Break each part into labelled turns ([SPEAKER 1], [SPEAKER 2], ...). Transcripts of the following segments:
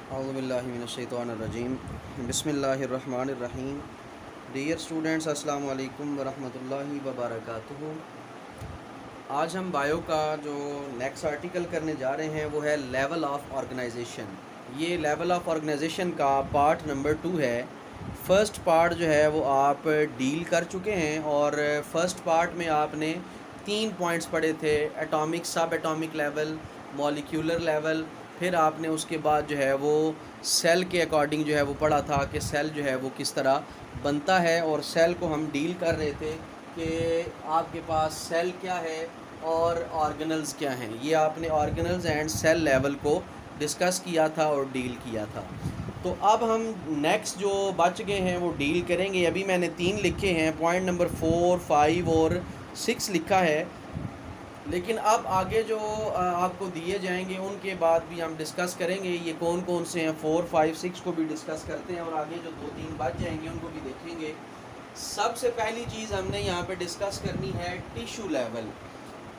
[SPEAKER 1] औज़ुबिल्लाहिमिनश्शैतानिर्रजीम बिस्मिल्लाहिर्रहमानिर्रहीम। Dear students, अस्सलाम वालेकुम वरहमतुल्लाहि वबरकातुहू। आज हम बायो का जो नेक्स्ट आर्टिकल करने जा रहे हैं वो है लेवल ऑफ ऑर्गेनाइजेशन। ये लेवल ऑफ ऑर्गेनाइजेशन का पार्ट नंबर 2 है। फ़र्स्ट पार्ट जो है वो आप डील कर चुके हैं और फर्स्ट पार्ट में आपने 3 पॉइंट्स पढ़े थे: एटॉमिक, सब एटॉमिक लेवल, मॉलिक्यूलर लेवल। फिर आपने उसके बाद जो है वो सेल के अकॉर्डिंग जो है वो पढ़ा था कि सेल जो है वो किस तरह बनता है, और सेल को हम डील कर रहे थे कि आपके पास सेल क्या है और ऑर्गेनल्स क्या हैं। ये आपने ऑर्गेनल्स एंड सेल लेवल को डिस्कस किया था और डील किया था। तो अब हम नेक्स्ट जो बच गए हैं वो डील करेंगे। अभी मैंने 3 लिखे हैं, पॉइंट नंबर 4, 5 और 6 लिखा है, लेकिन अब आगे जो आपको दिए जाएंगे उनके बाद भी हम डिस्कस करेंगे ये कौन कौन से हैं। 4, 5, 6 को भी डिस्कस करते हैं और आगे जो 2-3 बच जाएंगे उनको भी देखेंगे। सबसे पहली चीज़ हमने यहाँ पे डिस्कस करनी है टिश्यू लेवल।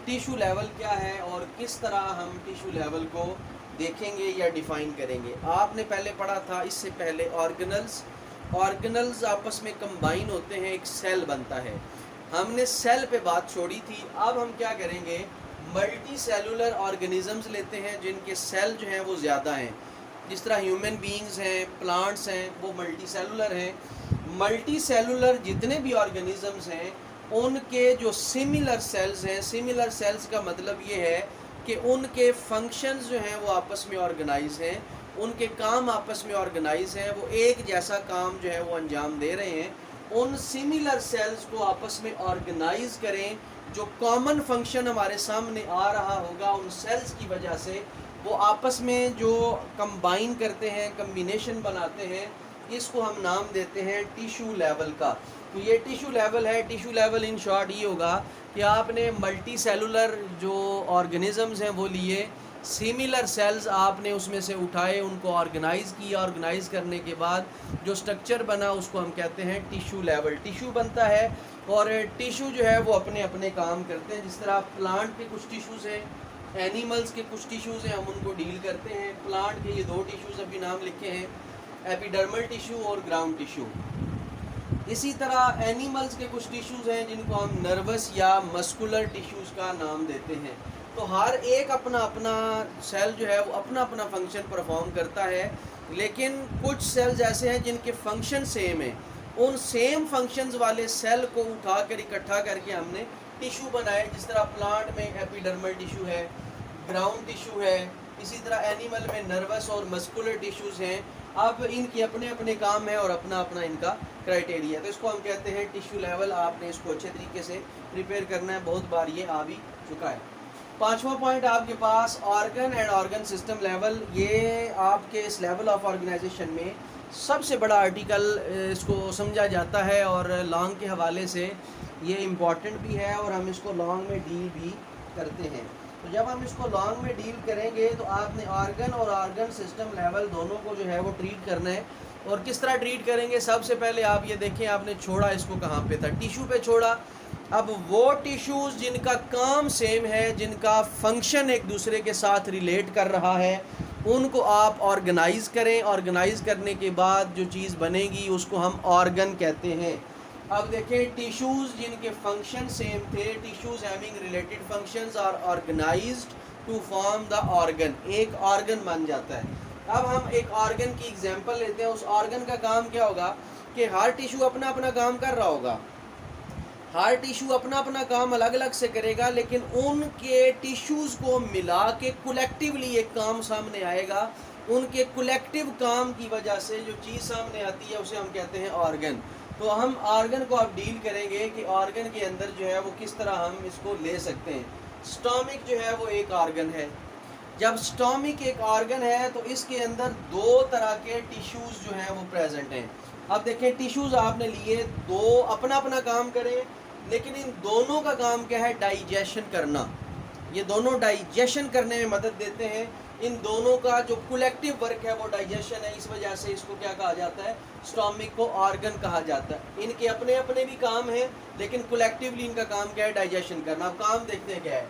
[SPEAKER 1] टिश्यू लेवल क्या है और किस तरह हम टिश्यू लेवल को देखेंगे या डिफ़ाइन करेंगे। आपने पहले पढ़ा था इससे पहले ऑर्गेनल्स आपस में कंबाइन होते हैं, एक सेल बनता है। हमने सेल पे बात छोड़ी थी। अब हम क्या करेंगे, मल्टी सेलुलर ऑर्गेनिजम्स लेते हैं जिनके सेल जो हैं वो ज़्यादा हैं। जिस तरह ह्यूमन बीइंग्स हैं, प्लांट्स हैं, वो मल्टी सेलुलर हैं। मल्टी सेलुलर जितने भी ऑर्गेनिजम्स हैं उनके जो सिमिलर सेल्स हैं, सिमिलर सेल्स का मतलब ये है कि उनके फंक्शंस जो हैं वो आपस में ऑर्गेनाइज हैं, उनके काम आपस में ऑर्गेनाइज हैं, वो एक जैसा काम जो है वो अंजाम दे रहे हैं। उन सिमिलर सेल्स को आपस में ऑर्गेनाइज करें, जो कॉमन फंक्शन हमारे सामने आ रहा होगा उन सेल्स की वजह से, वो आपस में जो कंबाइन करते हैं, कम्बिनेशन बनाते हैं, इसको हम नाम देते हैं टिश्यू लेवल का। तो ये टिश्यू लेवल है। टिश्यू लेवल इन शॉर्ट ये होगा कि आपने मल्टी सेलुलर जो ऑर्गेनिजम्स हैं वो लिए, सिमिलर सेल्स आपने उसमें से उठाए, उनको ऑर्गेनाइज़ किया, ऑर्गेनाइज़ करने के बाद जो स्ट्रक्चर बना उसको हम कहते हैं टिश्यू लेवल। टिश्यू बनता है और टिश्यू जो है वो अपने अपने काम करते हैं। जिस तरह प्लांट के कुछ टिश्यूज़ हैं, एनिमल्स के कुछ टिश्यूज़ हैं, हम उनको डील करते हैं। प्लांट के ये 2 टिश्यूज़ अभी नाम लिखे हैं, एपिडर्मल टिश्यू और ग्राउंड टिश्यू। इसी तरह एनिमल्स के कुछ टिश्यूज़ हैं जिनको हम नर्वस या मस्कुलर टिश्यूज़ का नाम देते हैं। तो हर एक अपना अपना सेल जो है वो अपना अपना फंक्शन परफॉर्म करता है, लेकिन कुछ सेल्स ऐसे हैं जिनके फंक्शन सेम हैं। उन सेम फंक्शंस वाले सेल को उठा कर इकट्ठा करके हमने टिश्यू बनाए। जिस तरह प्लांट में एपिडर्मल टिश्यू है, ग्राउंड टिश्यू है, इसी तरह एनिमल में नर्वस और मस्कुलर टिश्यूज़ हैं। अब इनके अपने अपने काम है और अपना अपना इनका क्राइटेरिया है। तो इसको हम कहते हैं टिश्यू लेवल। आपने इसको अच्छे तरीके से प्रिपेयर करना है, बहुत बार ये आ भी चुका है। 5वां पॉइंट आपके पास organ and organ system level. ये आपके इस लेवल ऑफ ऑर्गेनाइजेशन में सबसे बड़ा आर्टिकल इसको समझा जाता है और लॉन्ग के हवाले से ये इम्पॉर्टेंट भी है और हम इसको लॉन्ग में डील भी करते हैं। तो जब हम इसको लॉन्ग में डील करेंगे तो आपने ऑर्गन और ऑर्गन सिस्टम लेवल दोनों को जो है वो ट्रीट करना है। और किस तरह ट्रीट करेंगे, सबसे पहले आप ये देखें, आपने छोड़ा इसको कहाँ पे था, टिश्यू पे छोड़ा। अब वो टिश्यूज़ जिनका काम सेम है, जिनका फंक्शन एक दूसरे के साथ रिलेट कर रहा है, उनको आप ऑर्गेनाइज़ करें। ऑर्गेनाइज़ करने के बाद जो चीज़ बनेगी उसको हम ऑर्गन कहते हैं। अब देखें, टिश्यूज़ जिनके फंक्शन सेम थे, tissues having related functions are organized to form the organ, एक ऑर्गन बन जाता है। अब हम एक ऑर्गन की एग्जांपल लेते हैं। उस ऑर्गन का काम क्या होगा कि हर टिश्यू अपना अपना काम कर रहा होगा, हर टिश्यू अपना अपना काम अलग अलग से करेगा, लेकिन उनके टिश्यूज़ को मिला के कलेक्टिवली एक काम सामने आएगा। उनके कलेक्टिव काम की वजह से जो चीज़ सामने आती है उसे हम कहते हैं ऑर्गन। तो हम ऑर्गन को अब डील करेंगे कि ऑर्गन के अंदर जो है वो किस तरह हम इसको ले सकते हैं। स्टोमिक जो है वो एक ऑर्गन है। जब स्टोमिक एक ऑर्गन है तो इसके अंदर 2 तरह के टिश्यूज़ जो हैं वो प्रेजेंट हैं। अब देखें, टिश्यूज़ आपने लिए, 2 अपना अपना काम करें, लेकिन इन दोनों का काम क्या है, डाइजेशन करना। ये दोनों डाइजेशन करने में मदद देते हैं। इन दोनों का जो कलेक्टिव वर्क है वो डाइजेशन है। इस वजह से इसको क्या कहा जाता है, स्टोमिक को ऑर्गन कहा जाता है। इनके अपने अपने भी काम हैं, लेकिन कलेक्टिवली इनका काम क्या है, डाइजेशन करना। अब काम देखते हैं क्या है।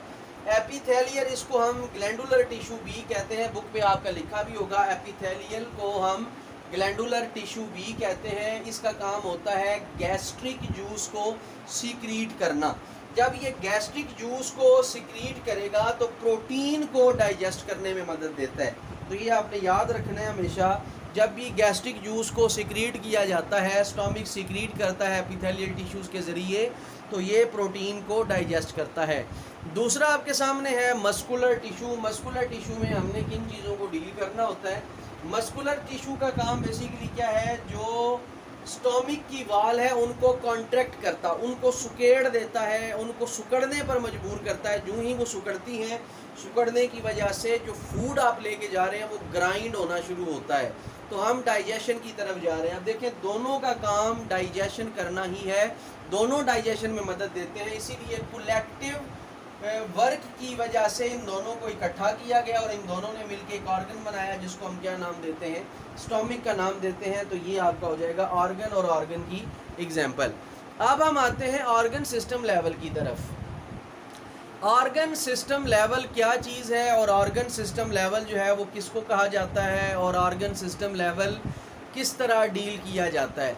[SPEAKER 1] एपिथेलियल इसको हम ग्लैंडुलर टिश्यू भी कहते हैं, बुक पे आपका लिखा भी होगा। एपिथेलियल को हम ग्लैंडुलर टिश्यू भी कहते हैं। इसका काम होता है गैस्ट्रिक जूस को सीक्रीट करना। जब ये गैस्ट्रिक जूस को सीक्रीट करेगा तो प्रोटीन को डाइजेस्ट करने में मदद देता है। तो ये आपने याद रखना है हमेशा, जब भी गैस्ट्रिक जूस को सीक्रीट किया जाता है, स्टोमिक सीक्रीट करता है एपिथेलियल टिश्यूज़ के ज़रिए, तो ये प्रोटीन को डाइजेस्ट करता है। दूसरा आपके सामने है मस्कुलर टिश्यू। मस्कुलर टिश्यू में हमने किन चीज़ों को डील करना होता है? मस्कुलर टिश्यू का काम बेसिकली क्या है? जो स्टोमिक की वाल है उनको कॉन्ट्रैक्ट करता, उनको सुकेड़ देता है, उनको सुकड़ने पर मजबूर करता है। जो ही वो सुकड़ती हैं, सुकड़ने की वजह से जो फूड आप लेके जा रहे हैं वो ग्राइंड होना शुरू होता है, तो हम डाइजेशन की तरफ जा रहे हैं। अब देखें, दोनों का काम डाइजेशन करना ही है, दोनों डाइजेशन में मदद देते हैं। इसीलिए कलेक्टिव वर्क की वजह से इन दोनों को इकट्ठा किया गया और इन दोनों ने मिलकर एक ऑर्गन बनाया जिसको हम क्या नाम देते हैं? स्टोमिक का नाम देते हैं। तो ये आपका हो जाएगा ऑर्गन और ऑर्गन की एग्जाम्पल। अब हम आते हैं ऑर्गन सिस्टम लेवल की तरफ। ऑर्गन सिस्टम लेवल क्या चीज़ है और ऑर्गन सिस्टम लेवल जो है वो किसको कहा जाता है और ऑर्गन सिस्टम लेवल किस तरह डील किया जाता है?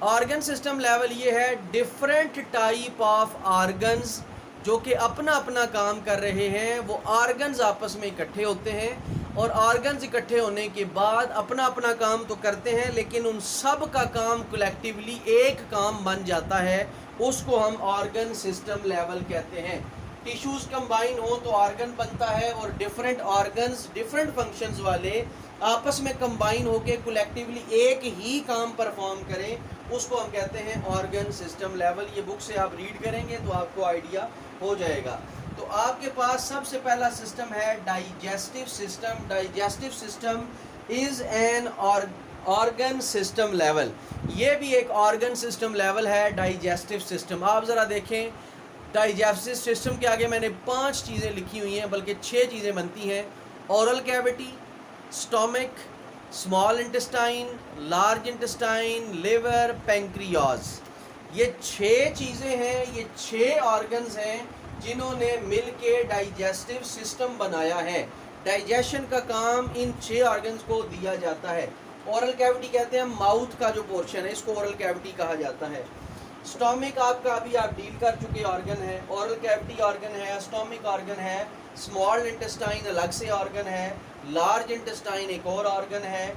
[SPEAKER 1] ऑर्गन सिस्टम लेवल ये है डिफरेंट टाइप ऑफ ऑर्गन्स जो कि अपना अपना काम कर रहे हैं। वो ऑर्गन्स आपस में इकट्ठे होते हैं और ऑर्गन्स इकट्ठे होने के बाद अपना अपना काम तो करते हैं, लेकिन उन सब का काम कलेक्टिवली एक काम बन जाता है, उसको हम ऑर्गन सिस्टम लेवल कहते हैं। टिश्यूज़ कंबाइन हो तो ऑर्गन बनता है और डिफरेंट ऑर्गन्स डिफरेंट फंक्शंस वाले आपस में कंबाइन होके कलेक्टिवली एक ही काम परफॉर्म करें, उसको हम कहते हैं ऑर्गन सिस्टम लेवल। ये बुक से आप रीड करेंगे तो आपको आइडिया हो जाएगा। तो आपके पास सबसे पहला सिस्टम है digestive system. Digestive system is an organ system level. ये भी एक ऑर्गन सिस्टम लेवल है, डाइजेस्टिव सिस्टम। आप ज़रा देखें, डाइजेस्टिव सिस्टम के आगे मैंने 5 चीज़ें लिखी हुई हैं, बल्कि 6 चीज़ें बनती हैं। Oral cavity, stomach, small intestine, large intestine, liver, pancreas. ये 6 चीज़ें हैं, ये 6 ऑर्गन्स हैं जिन्होंने मिल के डाइजेस्टिव सिस्टम बनाया है। डाइजेशन का काम इन 6 ऑर्गन्स को दिया जाता है। ओरल कैविटी कहते हैं माउथ का जो पोर्शन है, इसको ओरल कैविटी कहा जाता है। स्टोमिक आपका अभी आप डील कर चुके ऑर्गन है, ओरल कैविटी ऑर्गन है, स्टोमिक ऑर्गन है, स्मॉल इंटेस्टाइन अलग से ऑर्गन है, लार्ज इंटेस्टाइन एक और ऑर्गन है,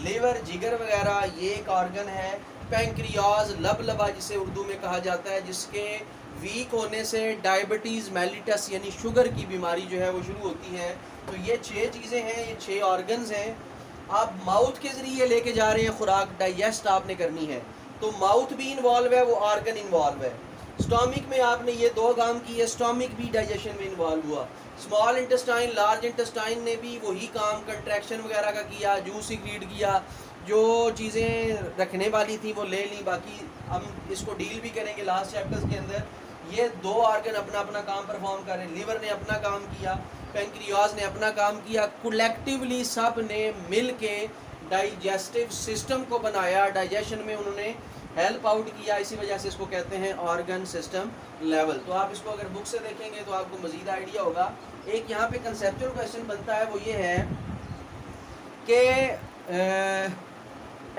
[SPEAKER 1] लिवर जिगर वगैरह ये एक ऑर्गन है, पैंक्रियाज लबलबा जिसे उर्दू में कहा जाता है, जिसके वीक होने से डायबिटीज़ मेलिटस यानी शुगर की बीमारी जो है वो शुरू होती है। तो ये 6 चीज़ें हैं, ये 6 ऑर्गन्स हैं। आप माउथ के ज़रिए लेके जा रहे हैं खुराक, डाइजेस्ट आपने करनी है, तो माउथ भी इन्वॉल्व है, वो ऑर्गन इन्वॉल्व है। स्टोमिक में आपने ये 2 काम किए, स्टोमिक भी डाइजेशन में इन्वॉल्व हुआ। स्मॉल इंटेस्टाइन, लार्ज इंटेस्टाइन ने भी वही काम कंट्रैक्शन वगैरह का किया, जूस सीक्रेट किया, जो चीज़ें रखने वाली थी वो ले ली। बाकी हम इसको डील भी करेंगे लास्ट चैप्टर्स के अंदर। ये 2 ऑर्गन अपना अपना काम परफॉर्म कर रहे हैं। लिवर ने अपना काम किया, पैंक्रियाज ने अपना काम किया, कलेक्टिवली सब ने मिल के डाइजेस्टिव सिस्टम को बनाया, डाइजेशन में उन्होंने हेल्प आउट किया। इसी वजह से इसको कहते हैं ऑर्गन सिस्टम लेवल। तो आप इसको अगर बुक से देखेंगे तो आपको मज़ीद आइडिया होगा। एक यहाँ पे कंसेप्चुअल क्वेश्चन बनता है, वो ये है कि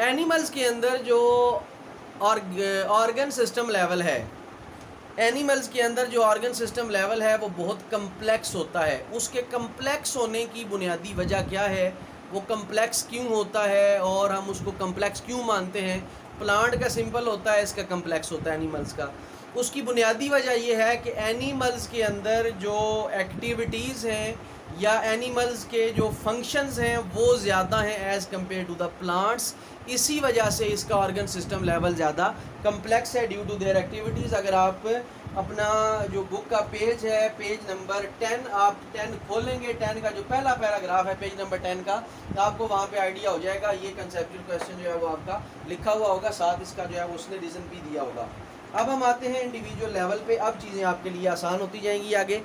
[SPEAKER 1] एनिमल्स के अंदर जो ऑर्गन सिस्टम लेवल है, एनिमल्स के अंदर जो ऑर्गन सिस्टम लेवल है वो बहुत कम्प्लेक्स होता है। उसके कम्प्लेक्स होने की बुनियादी वजह क्या है, वो कम्प्लेक्स क्यों होता है और हम उसको कम्प्लेक्स क्यों मानते हैं? प्लांट का सिंपल होता है, इसका कम्प्लेक्स होता है एनिमल्स का। उसकी बुनियादी वजह यह है कि एनिमल्स के अंदर जो एक्टिविटीज़ हैं या एनिमल्स के जो फंक्शंस हैं वो ज़्यादा हैं as compared to the plants. इसी वजह से इसका ऑर्गन सिस्टम लेवल ज़्यादा कम्प्लेक्स है ड्यू टू देयर एक्टिविटीज़। अगर आप अपना जो बुक का पेज है, पेज नंबर 10, आप 10 खोलेंगे, 10 का जो पहला पैराग्राफ है पेज नंबर 10 का, तो आपको वहाँ पे आइडिया हो जाएगा। ये कंसेप्चुअल क्वेश्चन जो है वो आपका लिखा हुआ होगा, साथ इसका जो है वो उसने रीज़न भी दिया होगा। अब हम आते हैं इंडिविजुअल लेवल पे। अब चीज़ें आपके लिए आसान होती जाएंगी आगे।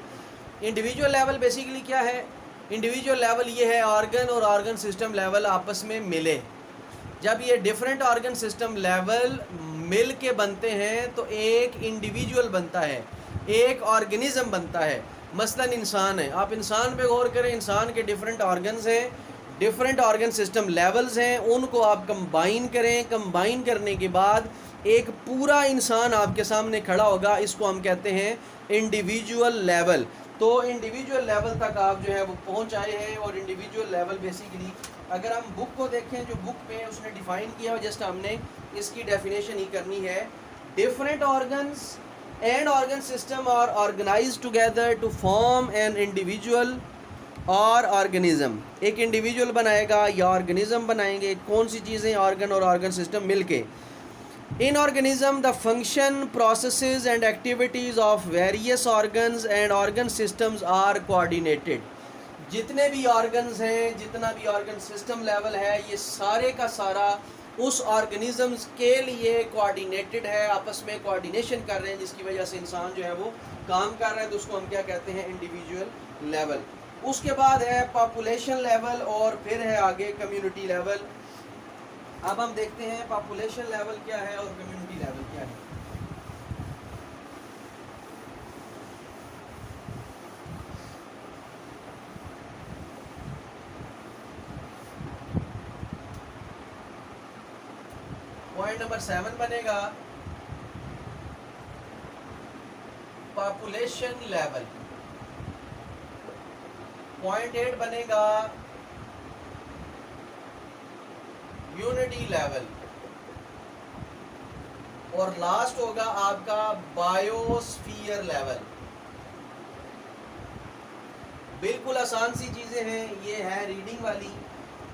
[SPEAKER 1] इंडिविजुअल लेवल बेसिकली क्या है? इंडिविजुअल लेवल ये है ऑर्गन और ऑर्गन सिस्टम लेवल आपस में मिले। जब ये डिफरेंट ऑर्गन सिस्टम लेवल मिल के बनते हैं तो एक इंडिविजुअल बनता है, एक ऑर्गेनिज्म बनता है। मसलन इंसान है, आप इंसान पे गौर करें, इंसान के डिफरेंट ऑर्गन्स हैं, डिफरेंट ऑर्गन सिस्टम लेवल्स हैं, उनको आप कंबाइन करें, कंबाइन करने के बाद एक पूरा इंसान आपके सामने खड़ा होगा। इसको हम कहते हैं इंडिविजुअल लेवल। तो इंडिविजुअल लेवल तक आप जो है वो पहुंच आए हैं। और इंडिविजुअल लेवल बेसिकली अगर हम बुक को देखें, जो बुक में उसने डिफ़ाइन किया हो, जस्ट हमने इसकी डेफिनेशन ही करनी है। Different organs and organ system are organized together to form an individual और ऑर्गेनिज्म। एक इंडिविजुअल बनाएगा या ऑर्गेनिज्म बनाएंगे, कौन सी चीज़ें, ऑर्गन और ऑर्गन सिस्टम मिलके। In organism the function, processes and activities of various organs and organ systems are coordinated. जितने भी ऑर्गन्स हैं, जितना भी ऑर्गन सिस्टम लेवल है, ये सारे का सारा उस ऑर्गेनिजम्स के लिए कोऑर्डिनेटेड है, आपस में कोऑर्डिनेशन कर रहे हैं, जिसकी वजह से इंसान जो है वो काम कर रहा है। तो उसको हम क्या कहते हैं, इंडिविजुअल लेवल। उसके बाद है पॉपुलेशन लेवल और फिर है आगे कम्युनिटी लेवल। अब हम देखते हैं पॉपुलेशन लेवल क्या है और कम्युनिटी लेवल क्या है। पॉइंट नंबर 7 बनेगा पॉपुलेशन लेवल। पॉइंट 8 बनेगा यूनिटी लेवल। और लास्ट होगा आपका बायोस्फीयर लेवल। बिल्कुल आसान सी चीज़ें हैं, ये है रीडिंग वाली,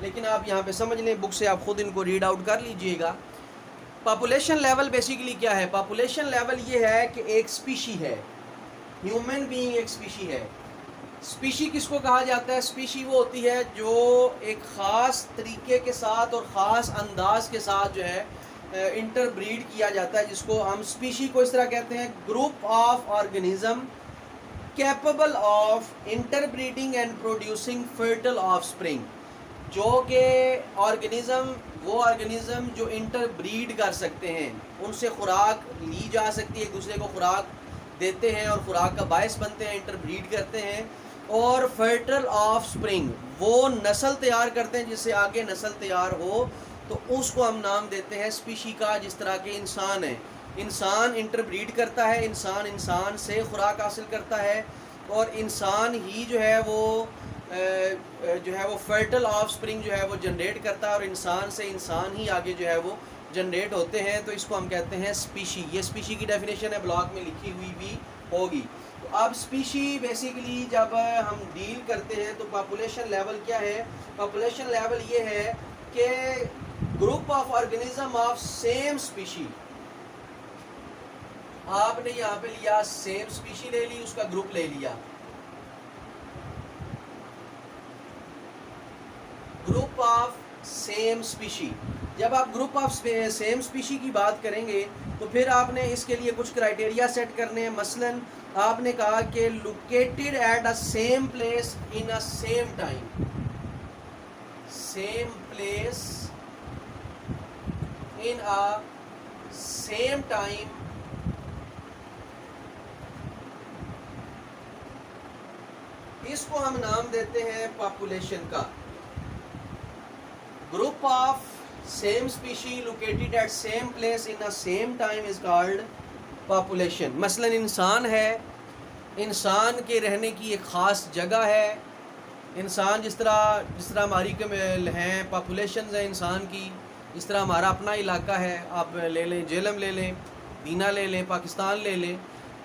[SPEAKER 1] लेकिन आप यहाँ पे समझ लें, बुक से आप खुद इनको रीड आउट कर लीजिएगा। पॉपुलेशन लेवल बेसिकली क्या है? पॉपुलेशन लेवल ये है कि एक स्पीशी है, ह्यूमन बीइंग एक स्पीशी है। स्पीशी किसको कहा जाता है? स्पीशी वो होती है जो एक ख़ास तरीके के साथ और ख़ास अंदाज के साथ जो है इंटरब्रीड किया जाता है, जिसको हम स्पीशी को इस तरह कहते हैं, group of organism capable of interbreeding and producing fertile offspring. जो कि ऑर्गेनिज्म, वो ऑर्गेनिज्म जो इंटरब्रीड कर सकते हैं, उनसे खुराक ली जा सकती है, एक दूसरे को खुराक देते हैं और खुराक का बायस बनते हैं, इंटरब्रीड करते हैं। और फर्टल ऑफस्प्रिंग, वो नस्ल तैयार करते हैं, जिससे आगे नस्ल तैयार हो, तो उसको हम नाम देते हैं स्पीशी का। जिस तरह के इंसान है, इंसान इंटरब्रीड करता है, इंसान इंसान से खुराक हासिल करता है, और इंसान ही जो है वो फर्टल ऑफस्प्रिंग जो है वो जनरेट करता है, और इंसान से इंसान ही आगे जो है वो जनरेट होते हैं। तो इसको हम कहते हैं स्पीशी। ये स्पीशी की डेफिनेशन है, ब्लॉग में लिखी हुई भी होगी। तो अब स्पीशी बेसिकली जब हम डील करते हैं तो पॉपुलेशन लेवल क्या है? पॉपुलेशन लेवल ये है कि group of organism of same species. आपने यहाँ पे लिया सेम स्पीशी ले ली, उसका ग्रुप ले लिया, ग्रुप ऑफ सेम स्पीशी। जब आप ग्रुप ऑफ सेम स्पीशी की बात करेंगे तो फिर आपने इसके लिए कुछ क्राइटेरिया सेट करने हैं। मसलन आपने कहा कि located at a same place in a same time, same place in a same time, इसको हम नाम देते हैं पॉपुलेशन का। Group of same species located at same place in a same time is called population. मसलन इंसान है, इंसान के रहने की एक ख़ास जगह है। इंसान जिस तरह हमारी हैं पॉपुलेशन है इंसान की, इस तरह हमारा अपना इलाका है। आप ले लें, जेलम ले लें, दीना ले लें, पाकिस्तान ले लें,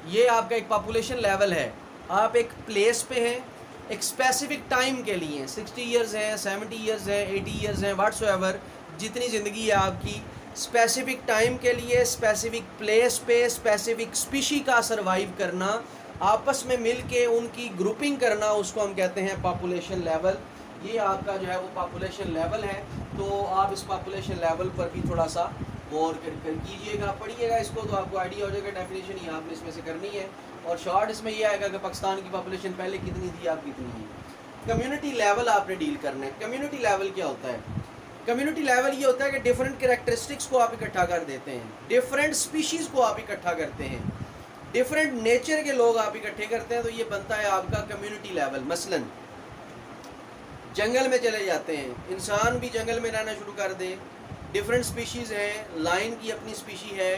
[SPEAKER 1] ये आपका एक पॉपुलेशन लेवल है। आप एक प्लेस पे हैं, एक स्पेसिफिक टाइम के लिए, 60 ईयर्स हैं, 70 ईयर्स हैं, 80 ईयर्स हैं, व्हाट्सएवर जितनी ज़िंदगी है आपकी, स्पेसिफिक टाइम के लिए, स्पेसिफिक प्लेस पे, स्पेसिफिक स्पीशी का सर्वाइव करना, आपस में मिल के उनकी ग्रुपिंग करना, उसको हम कहते हैं पॉपुलेशन लेवल। ये आपका जो है वो पॉपुलेशन लेवल है। तो आप इस पॉपुलेशन लेवल पर भी थोड़ा सा गौर कर कीजिएगा, पढ़िएगा इसको, तो आपको आइडिया हो जाएगा। डेफिनेशन ही आपने इसमें से करनी है, और शॉर्ट इसमें ये आएगा कि पाकिस्तान की पॉपुलेशन पहले कितनी थी, आप कितनी है। कम्युनिटी लेवल आपने डील करना है। कम्युनिटी लेवल क्या होता है? कम्युनिटी लेवल ये होता है कि डिफरेंट कैरेक्टरिस्टिक्स को आप इकट्ठा कर देते हैं, डिफरेंट स्पीशीज़ को आप इकट्ठा करते हैं। डिफरेंट नेचर के लोग आप इकट्ठे करते हैं तो ये बनता है आपका कम्युनिटी लेवल। मसलन जंगल में चले जाते हैं, इंसान भी जंगल में रहना शुरू कर दे, डिफरेंट स्पीशीज़ हैं, लाइन की अपनी स्पीशी है,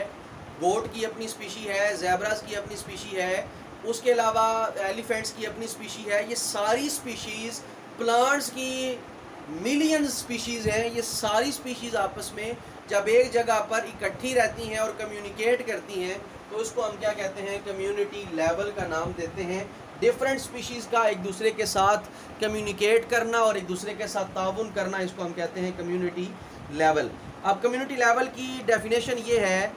[SPEAKER 1] गोट की अपनी स्पीशी है, ज़ेब्रास की अपनी स्पीशी है, उसके अलावा एलिफेंट्स की अपनी स्पीशी है। ये सारी स्पीशीज़, प्लांट्स की मिलियंस स्पीशीज़ हैं, ये सारी स्पीशीज़ आपस में जब एक जगह पर इकट्ठी रहती हैं और कम्युनिकेट करती हैं तो उसको हम क्या कहते हैं, कम्युनिटी लेवल का नाम देते हैं। डिफरेंट स्पीशीज़ का एक दूसरे के साथ कम्युनिकेट करना और एक दूसरे के साथ ताउन करना, इसको हम कहते हैं कम्युनिटी लेवल। अब कम्युनिटी लेवल की डेफिनेशन ये है,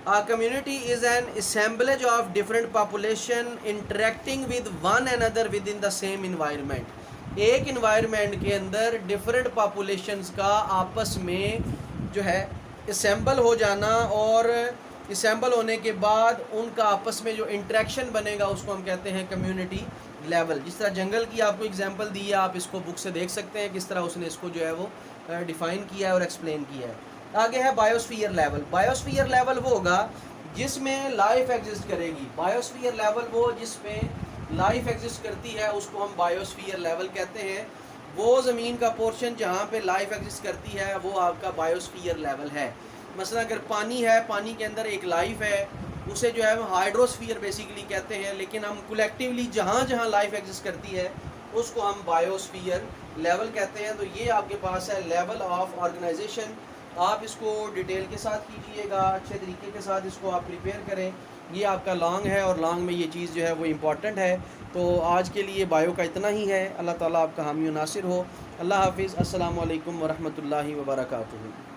[SPEAKER 1] a community is an assemblage of different population interacting with one another within the same environment। एक environment के अंदर different populations का आपस में जो है assemble हो जाना, और assemble होने के बाद उनका आपस में जो interaction बनेगा उसको हम कहते हैं community level। जिस तरह जंगल की आपको एग्जांपल दी है, आप इसको बुक से देख सकते हैं किस तरह उसने इसको जो है वो डिफ़ाइन किया है और एक्सप्लेन किया है। आगे है बायोस्फीयर लेवल। बायोस्फीयर लेवल वो होगा जिसमें लाइफ एग्जिस्ट करेगी। बायोस्फीयर लेवल वो जिसमें लाइफ एग्जिस्ट करती है उसको हम बायोस्फीयर लेवल कहते हैं। वो ज़मीन का पोर्शन जहाँ पे लाइफ एग्जिस्ट करती है वो आपका बायोस्फीयर लेवल है। मसलन अगर पानी है, पानी के अंदर एक लाइफ है, उसे जो है हम हाइड्रोस्फीयर बेसिकली कहते हैं, लेकिन हम कलेक्टिवली जहाँ जहाँ लाइफ एग्जिस्ट करती है उसको हम बायोस्फीयर लेवल कहते हैं। तो ये आपके पास है लेवल ऑफ ऑर्गेनाइजेशन। आप इसको डिटेल के साथ कीजिएगा, अच्छे तरीके के साथ इसको आप प्रिपेयर करें। ये आपका लॉन्ग है और लॉन्ग में ये चीज़ जो है वो इम्पॉर्टेंट है। तो आज के लिए बायो का इतना ही है। अल्लाह ताला आपका हामी नासिर हो। अल्लाह हाफिज़। अस्सलामु अलैकुम वरहमतुल्लाहि वबरकातुहू।